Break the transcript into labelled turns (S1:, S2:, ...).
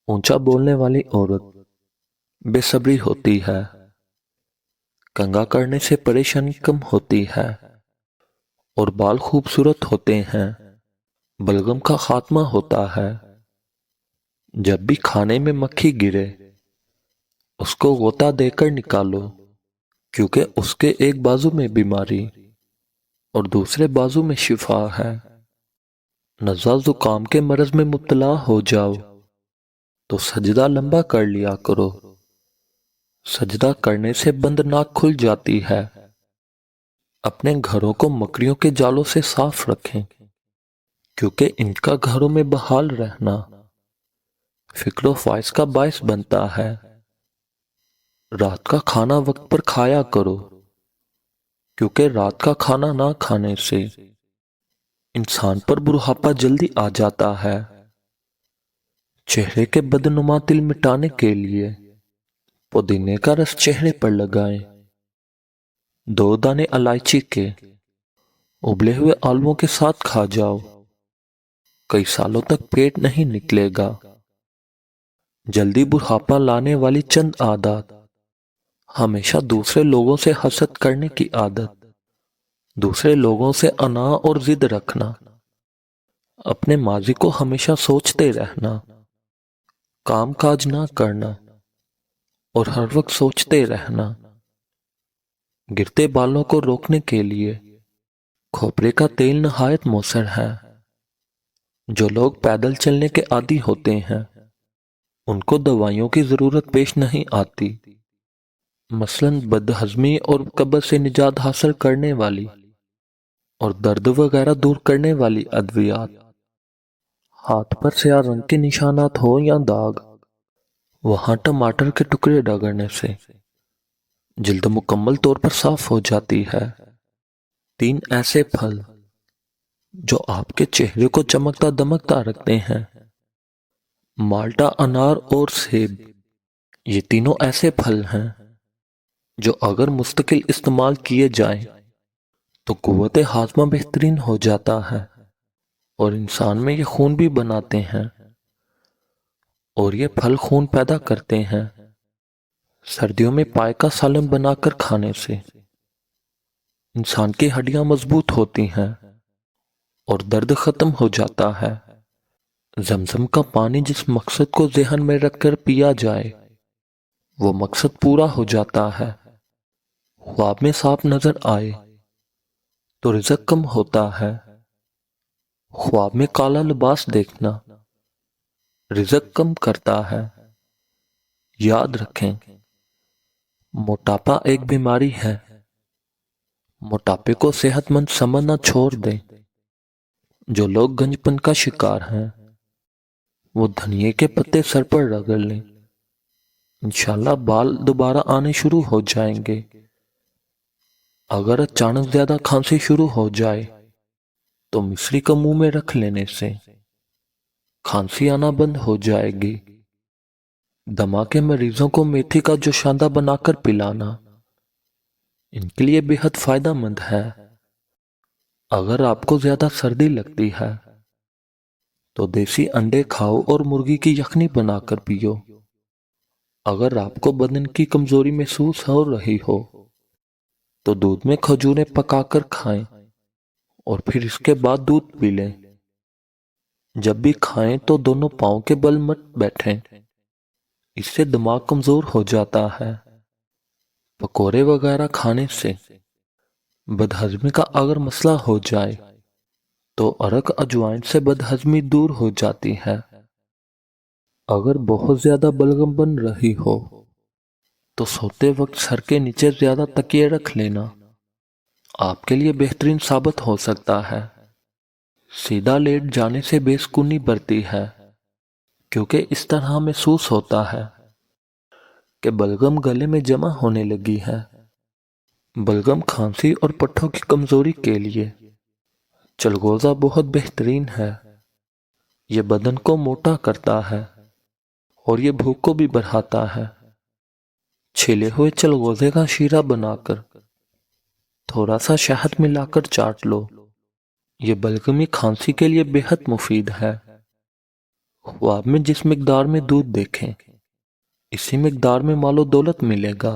S1: ऊंचा बोलने वाली औरत बेसब्री होती है। कंघा करने से परेशानी कम होती है और बाल खूबसूरत होते हैं। बलगम का खात्मा होता है। जब भी खाने में मक्खी गिरे उसको गोता देकर निकालो, क्योंकि उसके एक बाजू में बीमारी और दूसरे बाजू में शिफा है। नज़ला जुकाम के मर्ज में मुब्तला हो जाओ तो सजदा लंबा कर लिया करो। सजदा करने से बंद नाक खुल जाती है। अपने घरों को मकड़ियों के जालों से साफ रखें, क्योंकि इनका घरों में बहाल रहना फिक्र ख्वाइश का बायस बनता है। रात का खाना वक्त पर खाया करो, क्योंकि रात का खाना ना खाने से इंसान पर बुढ़ापा जल्दी आ जाता है। चेहरे के बदनुमा तिल मिटाने के लिए पुदीने का रस चेहरे पर लगाएं। 2 दाने इलायची के उबले हुए आलूओं के साथ खा जाओ, कई सालों तक पेट नहीं निकलेगा। जल्दी बुढ़ापा लाने वाली चंद आदत: हमेशा दूसरे लोगों से हसद करने की आदत, दूसरे लोगों से अना और जिद रखना, अपने माजी को हमेशा सोचते रहना, काम काज ना करना और हर वक्त सोचते रहना। गिरते बालों को रोकने के लिए खोपरे का तेल नहायत मौसर है। जो लोग पैदल चलने के आदी होते हैं उनको दवाइयों की जरूरत पेश नहीं आती। मसलन बदहजमी और कब्र से निजात हासिल करने वाली और दर्द वगैरह दूर करने वाली अद्वियात। हाथ पर स्याह रंग के निशानात हो या दाग, वहां टमाटर के टुकड़े रगड़ने से जिल्द मुकम्मल तौर पर साफ हो जाती है। 3 ऐसे फल जो आपके चेहरे को चमकता दमकता रखते हैं: माल्टा, अनार और सेब। ये तीनों ऐसे फल हैं जो अगर मुस्तकिल इस्तेमाल किए जाएं तो कुव्वत हाजमा बेहतरीन हो जाता है और इंसान में ये खून भी बनाते हैं और ये फल खून पैदा करते हैं। सर्दियों में पाए का सालन बनाकर खाने से इंसान की हड्डियां मजबूत होती हैं और दर्द खत्म हो जाता है। जमजम का पानी जिस मकसद को ज़हन में रखकर पिया जाए वो मकसद पूरा हो जाता है। ख्वाब में सांप नजर आए तो रिज़्क कम होता है। ख्वाब में काला लिबास देखना रिज़्क कम करता है। याद रखें, मोटापा एक बीमारी है। मोटापे को सेहतमंद समझना छोड़ दें। जो लोग गंजपन का शिकार हैं वो धनिए के पत्ते सर पर रगड़ लें, इंशाल्लाह बाल दोबारा आने शुरू हो जाएंगे। अगर अचानक ज्यादा खांसी शुरू हो जाए तो मिश्री को मुंह में रख लेने से खांसी आना बंद हो जाएगी। दमा के मरीजों को मेथी का जोशांदा बनाकर पिलाना इनके लिए बेहद फायदेमंद है। अगर आपको ज्यादा सर्दी लगती है तो देसी अंडे खाओ और मुर्गी की यखनी बनाकर पियो। अगर आपको बदन की कमजोरी महसूस हो रही हो तो दूध में खजूरें पकाकर खाएं और फिर इसके बाद दूध पी लें। जब भी खाएं तो दोनों पांव के बल मत बैठें, इससे दिमाग कमजोर हो जाता है। पकोड़े वगैरह खाने से बदहजमी का अगर मसला हो जाए तो अरक अजवाइन से बदहजमी दूर हो जाती है। अगर बहुत ज्यादा बलगम बन रही हो तो सोते वक्त सर के नीचे ज्यादा तकिए रख लेना आपके लिए बेहतरीन साबित हो सकता है। सीधा लेट जाने से बेसुकूनी बढ़ती है, क्योंकि इस तरह महसूस होता है कि बलगम गले में जमा होने लगी है। बलगम, खांसी और पट्ठों की कमजोरी के लिए चलगोजा बहुत बेहतरीन है। ये बदन को मोटा करता है और ये भूख को भी बढ़ाता है। छिले हुए चलगोजे का शीरा बनाकर थोड़ा सा शहद मिलाकर चाट लो। ये बलगमी खांसी के लिए बेहद मुफीद है। ख्वाब में जिस मकदार में दूध देखें, इसी मकदार में मालो दौलत मिलेगा।